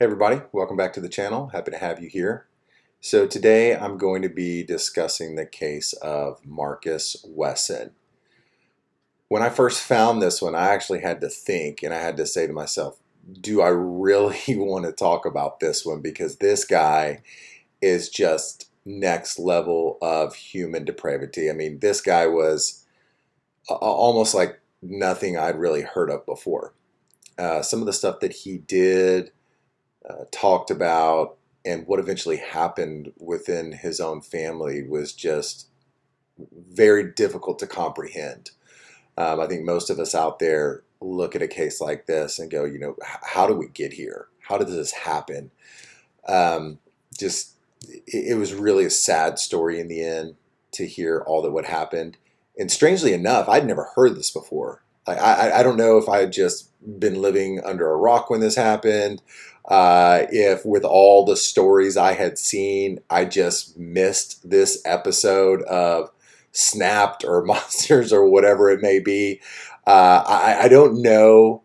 Hey everybody, welcome back to the channel. Happy to have you here. So today I'm going to be discussing the case of Marcus Wesson. When I first found this one, I actually had to think and I had to say to myself, do I really want to talk about this one? Because this guy is just next level of human depravity. I mean, this guy was almost like nothing I'd really heard of before. Some of the stuff that he did, talked about, and what eventually happened within his own family was just very difficult to comprehend. I think most of us out there look at a case like this and go, how do we get here? How did this happen? Just, it was really a sad story in the end to hear all that what happened. And strangely enough, I'd never heard this before. I don't know if I had just been living under a rock when this happened, if with all the stories I had seen, I just missed this episode of Snapped or Monsters or whatever it may be. I don't know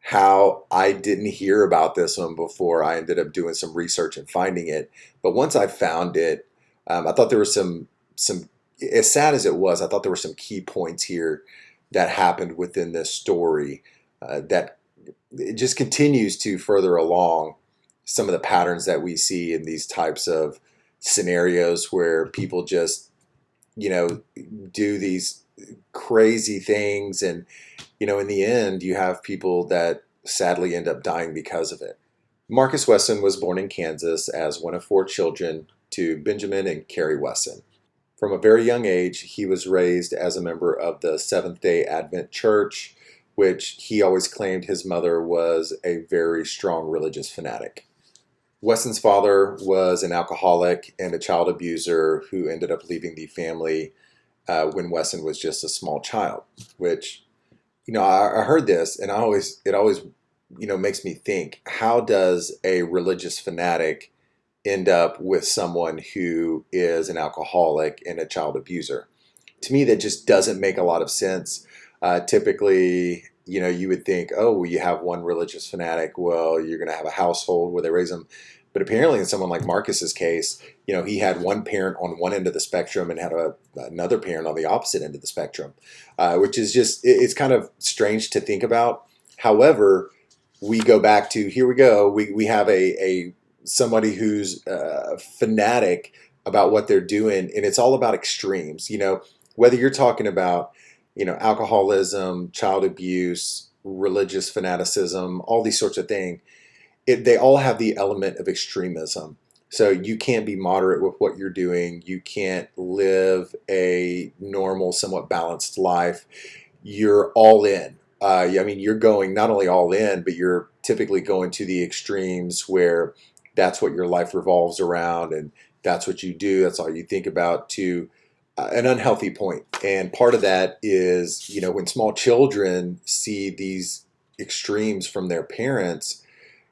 how I didn't hear about this one before I ended up doing some research and finding it. But once I found it, I thought there was some, as sad as it was, I thought there were some key points here that happened within this story that it just continues to further along some of the patterns that we see in these types of scenarios where people just, do these crazy things. And, in the end, you have people that sadly end up dying because of it. Marcus Wesson was born in Kansas as one of 4 children to Benjamin and Carrie Wesson. From a very young age, he was raised as a member of the Seventh-day Advent Church, which he always claimed his mother was a very strong religious fanatic. Wesson's father was an alcoholic and a child abuser who ended up leaving the family when Wesson was just a small child, which, I heard this and it always, makes me think, how does a religious fanatic end up with someone who is an alcoholic and a child abuser? To me, that just doesn't make a lot of sense. Typically, you would think, oh, well, you have one religious fanatic, well, you're going to have a household where they raise them. But apparently in someone like Marcus's case, he had one parent on one end of the spectrum and had another parent on the opposite end of the spectrum, which is just, it's kind of strange to think about. However, we go back to, here we go, we have somebody who's fanatic about what they're doing, and it's all about extremes. Whether you're talking about, alcoholism, child abuse, religious fanaticism, all these sorts of things, they all have the element of extremism. So you can't be moderate with what you're doing. You can't live a normal, somewhat balanced life. You're all in. You're going not only all in, but you're typically going to the extremes where that's what your life revolves around, and that's what you do. That's all you think about, to an unhealthy point. And part of that is, when small children see these extremes from their parents,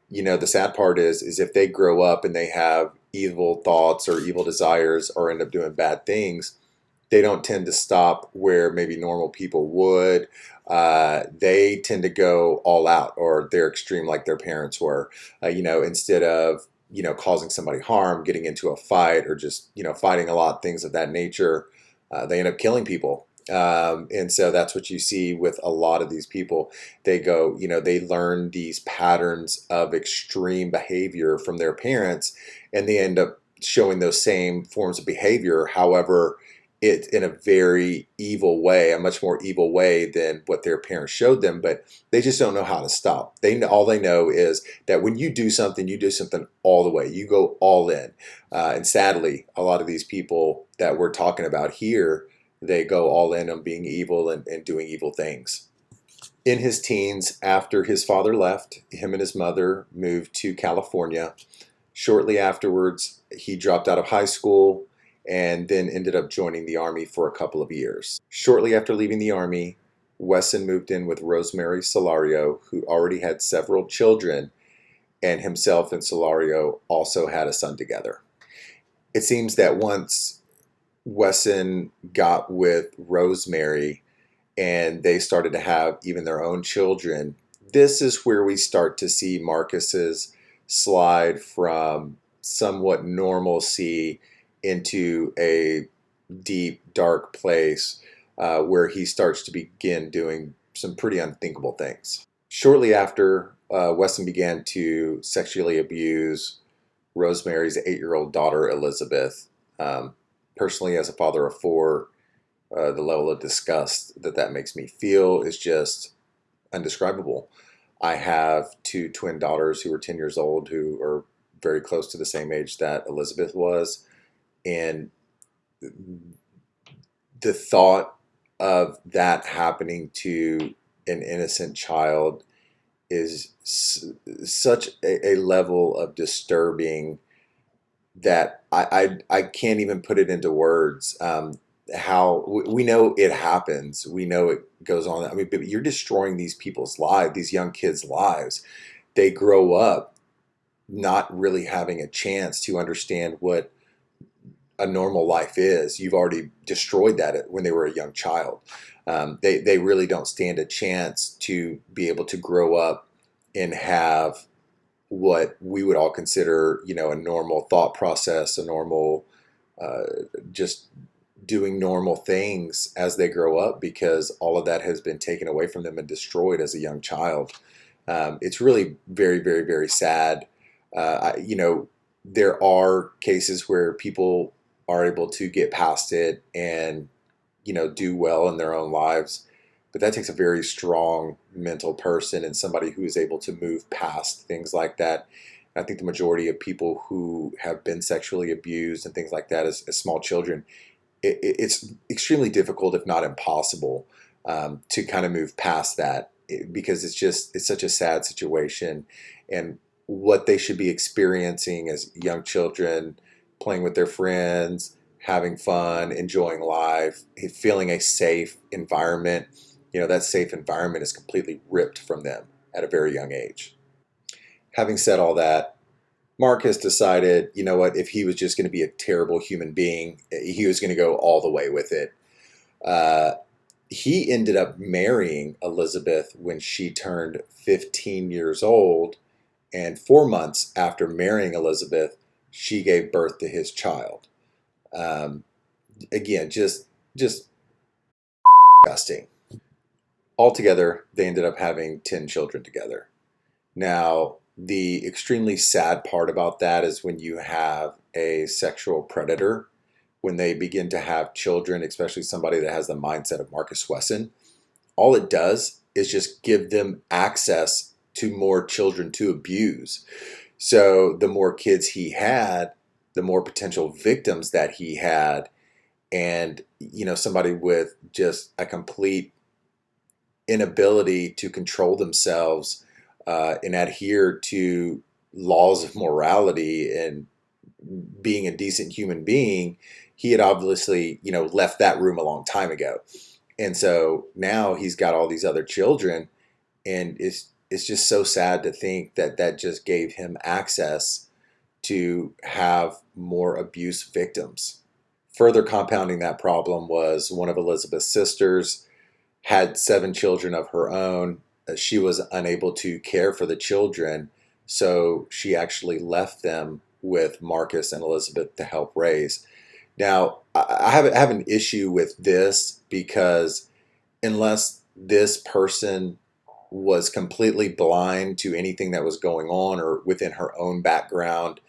the sad part is if they grow up and they have evil thoughts or evil desires or end up doing bad things, they don't tend to stop where maybe normal people would. They tend to go all out, or they're extreme like their parents were, instead of, causing somebody harm, getting into a fight, or just, fighting a lot, things of that nature. They end up killing people. And so that's what you see with a lot of these people. They go, they learn these patterns of extreme behavior from their parents, and they end up showing those same forms of behavior. However, it's in a very evil way, a much more evil way than what their parents showed them, but they just don't know how to stop. All they know is that when you do something all the way. You go all in. And sadly, a lot of these people that we're talking about here, they go all in on being evil and doing evil things. In his teens, after his father left, him and his mother moved to California. Shortly afterwards, he dropped out of high school and then ended up joining the Army for a couple of years. Shortly after leaving the Army, Wesson moved in with Rosemary Solario, who already had several children, and himself and Solario also had a son together. It seems that once Wesson got with Rosemary and they started to have even their own children, this is where we start to see Marcus's slide from somewhat normalcy into a deep, dark place where he starts to begin doing some pretty unthinkable things. Shortly after, Wesson began to sexually abuse Rosemary's 8-year-old daughter, Elizabeth. Personally, as a father of 4, the level of disgust that makes me feel is just undescribable. I have 2 twin daughters who are 10 years old who are very close to the same age that Elizabeth was. And the thought of that happening to an innocent child is such a level of disturbing that I can't even put it into words. How we know it happens, we know it goes on. I mean, but you're destroying these people's lives, these young kids' lives. They grow up not really having a chance to understand what a normal life is. You've already destroyed that when they were a young child. They really don't stand a chance to be able to grow up and have what we would all consider, a normal thought process, a normal, just doing normal things as they grow up, because all of that has been taken away from them and destroyed as a young child. It's really very, very, very sad. There are cases where people are able to get past it and, do well in their own lives. But that takes a very strong mental person and somebody who is able to move past things like that. And I think the majority of people who have been sexually abused and things like that as small children, it's extremely difficult, if not impossible, to kind of move past that, because it's such a sad situation. And what they should be experiencing as young children, playing with their friends, having fun, enjoying life, feeling a safe environment, that safe environment is completely ripped from them at a very young age. Having said all that, Marcus decided, what, if he was just going to be a terrible human being, he was going to go all the way with it. He ended up marrying Elizabeth when she turned 15 years old, and 4 months after marrying Elizabeth, she gave birth to his child. Again, just disgusting. Altogether, they ended up having 10 children together. Now, the extremely sad part about that is when you have a sexual predator, when they begin to have children, especially somebody that has the mindset of Marcus Wesson, all it does is just give them access to more children to abuse. So the more kids he had, the more potential victims that he had. And, somebody with just a complete inability to control themselves and adhere to laws of morality and being a decent human being, he had obviously, left that room a long time ago. And so now he's got all these other children, and it's just so sad to think that just gave him access to have more abuse victims. Further compounding that problem was one of Elizabeth's sisters had 7 children of her own. She was unable to care for the children, so she actually left them with Marcus and Elizabeth to help raise. Now, I have an issue with this, because unless this person was completely blind to anything that was going on or within her own background,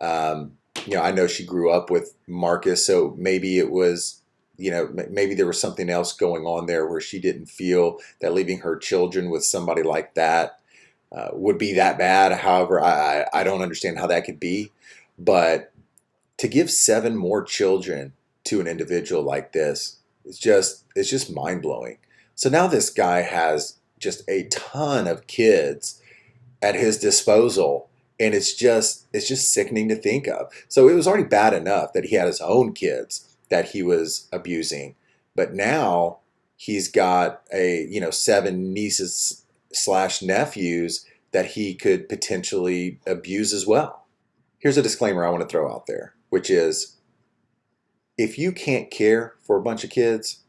I know she grew up with Marcus, so maybe it was, maybe there was something else going on there where she didn't feel that leaving her children with somebody like that would be that bad. However, I don't understand how that could be. But to give 7 more children to an individual like this, it's just mind-blowing. So now this guy has just a ton of kids at his disposal, and it's just sickening to think of. So it was already bad enough that he had his own kids that he was abusing, but now he's got 7 nieces / nephews that he could potentially abuse as well. Here's a disclaimer I want to throw out there, which is, if you can't care for a bunch of kids,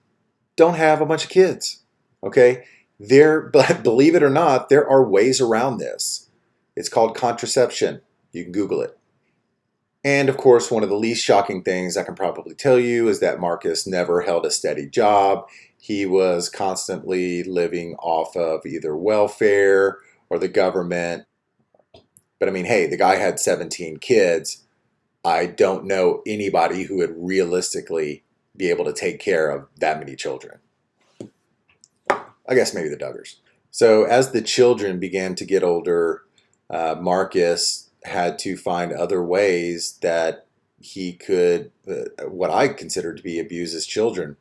don't have a bunch of kids. Okay? But believe it or not, there are ways around this. It's called contraception. You can Google it. And of course, one of the least shocking things I can probably tell you is that Marcus never held a steady job. He was constantly living off of either welfare or the government. But I mean, hey, the guy had 17 kids. I don't know anybody who would realistically be able to take care of that many children. I guess maybe the Duggars. So as the children began to get older, Marcus had to find other ways that he could, what I consider to be, abuse his children.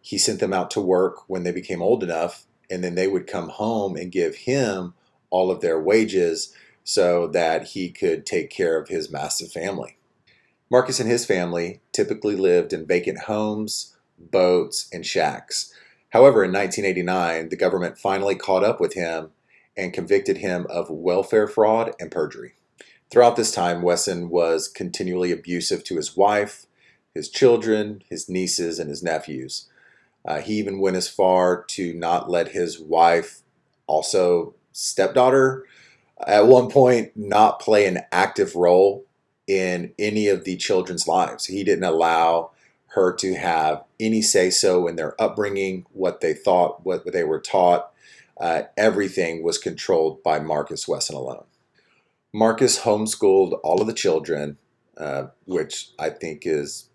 He sent them out to work when they became old enough, and then they would come home and give him all of their wages so that he could take care of his massive family. Marcus and his family typically lived in vacant homes, boats, and shacks. However, in 1989, the government finally caught up with him and convicted him of welfare fraud and perjury. Throughout this time, Wesson was continually abusive to his wife, his children, his nieces, and his nephews. He even went as far to not let his wife, also stepdaughter, at one point not play an active role in any of the children's lives. He didn't allow her to have any say-so in their upbringing, what they thought, what they were taught. Everything was controlled by Marcus Wesson alone. Marcus homeschooled all of the children, which I think is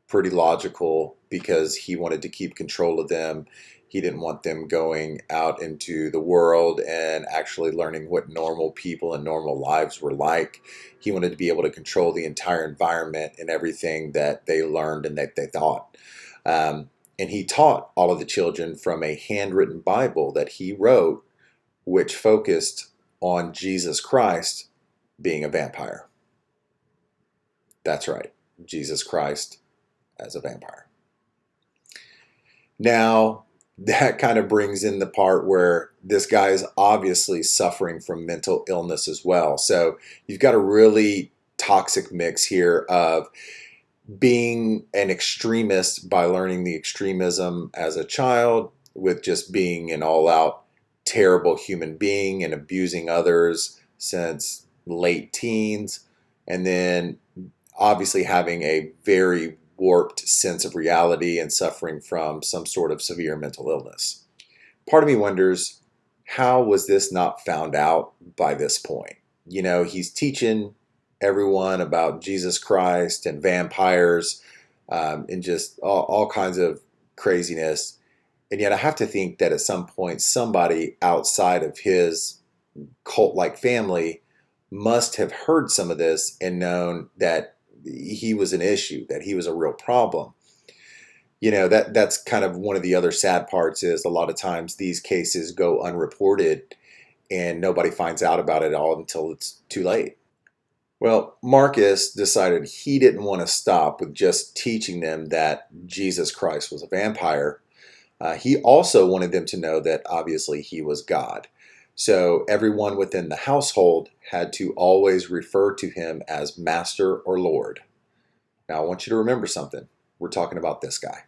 pretty logical because he wanted to keep control of them. He didn't want them going out into the world and actually learning what normal people and normal lives were like. He wanted to be able to control the entire environment and everything that they learned and that they thought. And he taught all of the children from a handwritten Bible that he wrote, which focused on Jesus Christ being a vampire. That's right, Jesus Christ as a vampire. Now, that kind of brings in the part where this guy is obviously suffering from mental illness as well. So you've got a really toxic mix here of being an extremist by learning the extremism as a child, with just being an all-out terrible human being and abusing others since late teens, and then obviously having a very warped sense of reality and suffering from some sort of severe mental illness. Part of me wonders, how was this not found out by this point? You know, he's teaching everyone about Jesus Christ and vampires, and just all kinds of craziness. And yet I have to think that at some point somebody outside of his cult-like family must have heard some of this and known that he was an issue, that he was a real problem. You know, that's kind of one of the other sad parts, is a lot of times these cases go unreported and nobody finds out about it all until it's too late. Well, Marcus decided he didn't want to stop with just teaching them that Jesus Christ was a vampire. He also wanted them to know that obviously he was God. So everyone within the household had to always refer to him as Master or Lord. Now I want you to remember something. We're talking about this guy.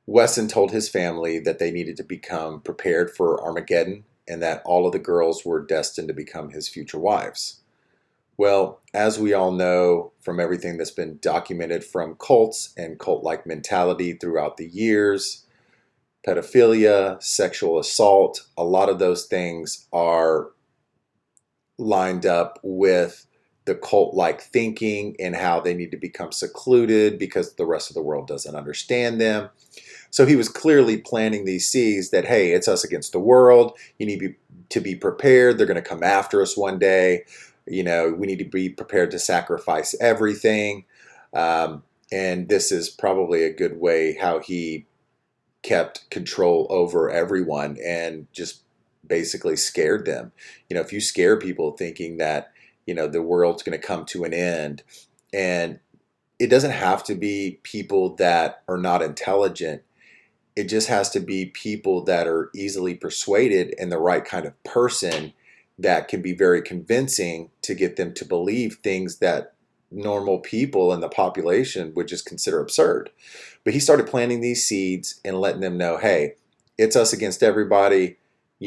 Wesson told his family that they needed to become prepared for Armageddon and that all of the girls were destined to become his future wives. Well, as we all know from everything that's been documented from cults and cult-like mentality throughout the years, pedophilia, sexual assault, a lot of those things are lined up with the cult-like thinking and how they need to become secluded because the rest of the world doesn't understand them. So he was clearly planting these seeds that, hey, it's us against the world. You need to be prepared. They're going to come after us one day. You know, we need to be prepared to sacrifice everything. And this is probably a good way how he kept control over everyone and just basically scared them. You know, if you scare people thinking that, you know, the world's going to come to an end, and it doesn't have to be people that are not intelligent. It just has to be people that are easily persuaded and the right kind of person that can be very convincing to get them to believe things that normal people in the population would just consider absurd. But he started planting these seeds and letting them know, hey, it's us against everybody.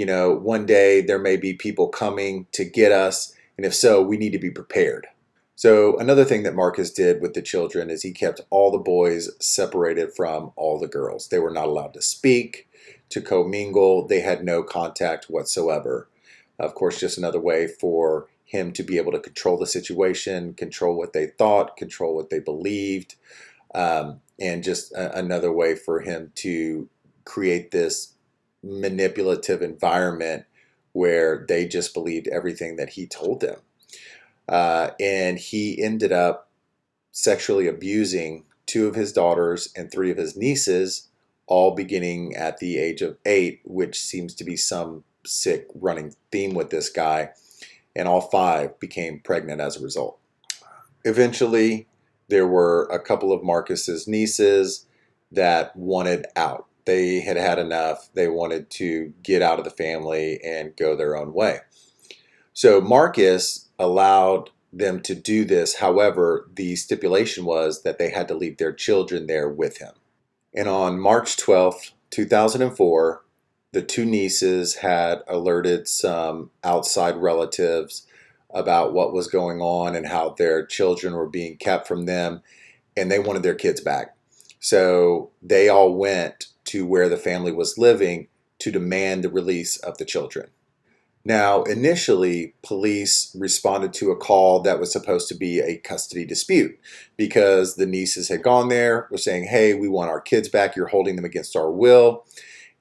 one day there may be people coming to get us, and if so, we need to be prepared. So another thing that Marcus did with the children is he kept all the boys separated from all the girls. They were not allowed to speak, to commingle. They had no contact whatsoever. Of course, just another way for him to be able to control the situation, control what they thought, control what they believed, and just another way for him to create this manipulative environment where they just believed everything that he told them. And he ended up sexually abusing 2 of his daughters and 3 of his nieces, all beginning at the age of 8, which seems to be some sick running theme with this guy. And all 5 became pregnant as a result. Eventually, there were a couple of Marcus's nieces that wanted out. They had had enough. They wanted to get out of the family and go their own way. So Marcus allowed them to do this. However, the stipulation was that they had to leave their children there with him. And on March 12th, 2004, the 2 nieces had alerted some outside relatives about what was going on and how their children were being kept from them, and they wanted their kids back. So they all went to where the family was living to demand the release of the children. Now, initially, police responded to a call that was supposed to be a custody dispute because the nieces had gone there, were saying, hey, we want our kids back, you're holding them against our will.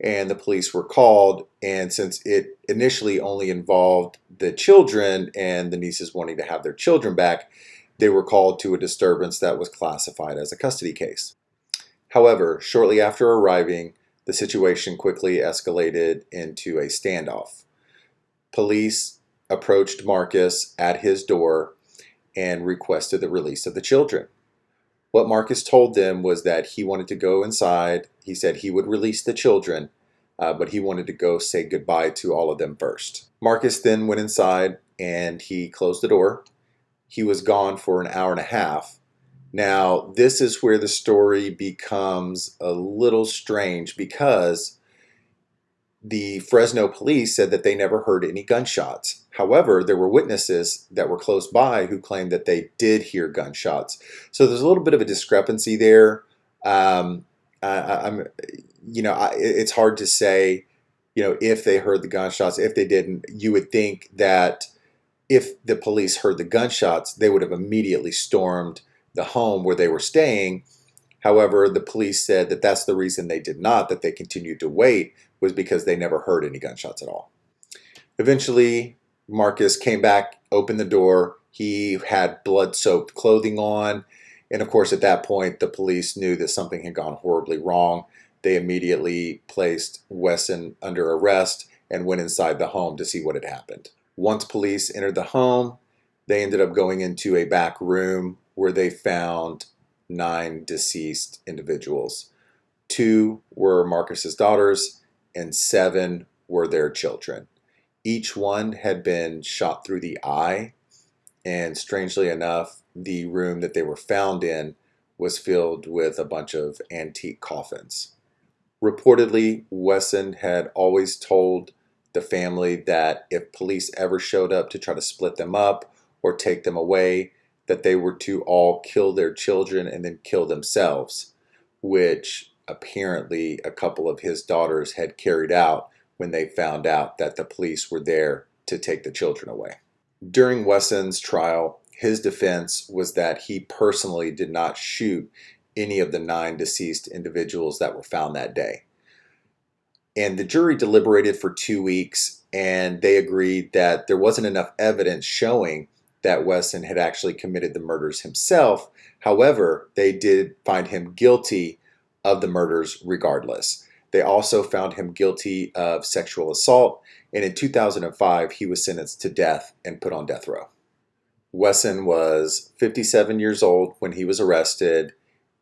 And the police were called, and since it initially only involved the children and the nieces wanting to have their children back, they were called to a disturbance that was classified as a custody case. However, shortly after arriving, the situation quickly escalated into a standoff. Police approached Marcus at his door and requested the release of the children. What Marcus told them was that he wanted to go inside. He said he would release the children, but he wanted to go say goodbye to all of them first. Marcus then went inside and he closed the door. He was gone for an hour and a half. Now, this is where the story becomes a little strange because the Fresno police said that they never heard any gunshots. However, there were witnesses that were close by who claimed that they did hear gunshots. So there's a little bit of a discrepancy there. It's hard to say, if they heard the gunshots, if they didn't. You would think that if the police heard the gunshots, they would have immediately stormed the home where they were staying. However, the police said that that's the reason they did not, that they continued to wait, was because they never heard any gunshots at all. Eventually, Marcus came back, opened the door. He had blood-soaked clothing on. And of course, at that point, the police knew that something had gone horribly wrong. They immediately placed Wesson under arrest and went inside the home to see what had happened. Once police entered the home, they ended up going into a back room where they found 9 deceased individuals. 2 were Marcus's daughters and 7 were their children. Each one had been shot through the eye, and strangely enough, the room that they were found in was filled with a bunch of antique coffins. Reportedly, Wesson had always told the family that if police ever showed up to try to split them up or take them away, that they were to all kill their children and then kill themselves, which apparently a couple of his daughters had carried out when they found out that the police were there to take the children away. During Wesson's trial, his defense was that he personally did not shoot any of the 9 deceased individuals that were found that day. And the jury deliberated for 2 weeks, and they agreed that there wasn't enough evidence showing that Wesson had actually committed the murders himself. However, they did find him guilty of the murders regardless. They also found him guilty of sexual assault, and in 2005, he was sentenced to death and put on death row. Wesson was 57 years old when he was arrested,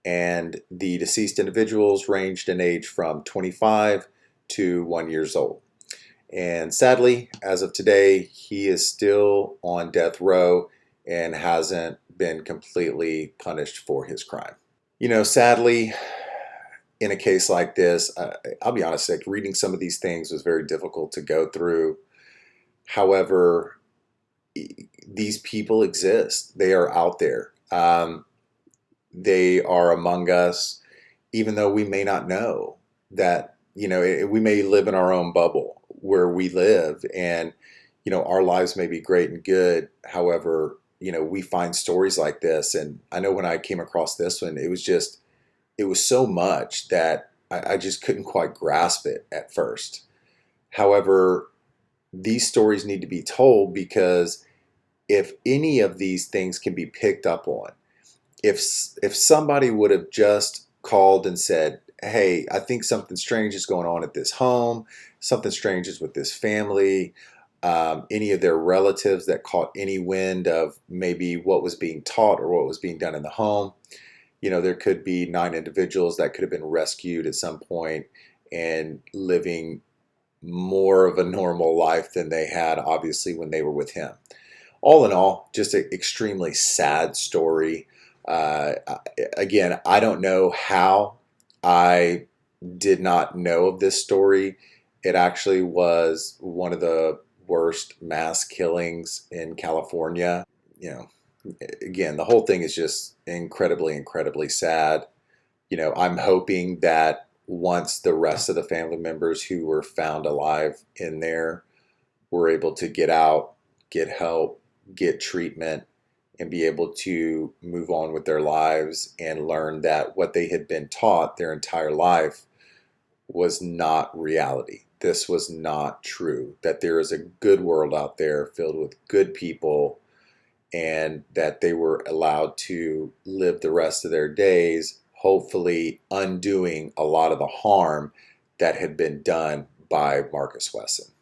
and the deceased individuals ranged in age from 25 to 1 year old. And sadly, as of today, he is still on death row and hasn't been completely punished for his crime. Sadly, in a case like this, I'll be honest, like reading some of these things was very difficult to go through. However, these people exist. They are out there. They are among us, even though we may not know that, we may live in our own bubble where we live, and, our lives may be great and good. However, we find stories like this. And I know when I came across this one, it was so much that I just couldn't quite grasp it at first. However, these stories need to be told because if any of these things can be picked up on, if somebody would have just called and said, "Hey, I think something strange is going on at this home. Something strange is with this family." Any of their relatives that caught any wind of maybe what was being taught or what was being done in the home. There could be 9 individuals that could have been rescued at some point and living more of a normal life than they had, obviously, when they were with him. All in all, just an extremely sad story. Uh, Again, I don't know how I did not know of this story. It actually was one of the worst mass killings in California. You know, Again, the whole thing is just incredibly, incredibly sad. I'm hoping that once the rest of the family members who were found alive in there were able to get out, get help, get treatment, and be able to move on with their lives and learn that what they had been taught their entire life was not reality. This was not true. That there is a good world out there filled with good people, and that they were allowed to live the rest of their days, hopefully undoing a lot of the harm that had been done by Marcus Wesson.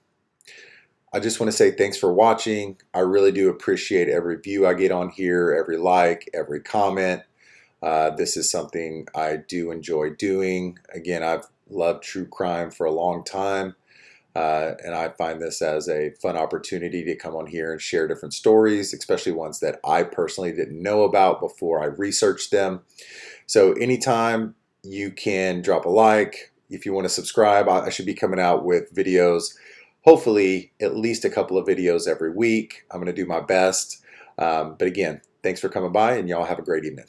I just want to say thanks for watching. I really do appreciate every view I get on here, every like, every comment. This is something I do enjoy doing. Again, I've loved true crime for a long time. And I find this as a fun opportunity to come on here and share different stories, especially ones that I personally didn't know about before I researched them. So anytime you can drop a like. If you want to subscribe, I should be coming out with videos, hopefully at least a couple of videos every week. I'm going to do my best. But again, thanks for coming by, and y'all have a great evening.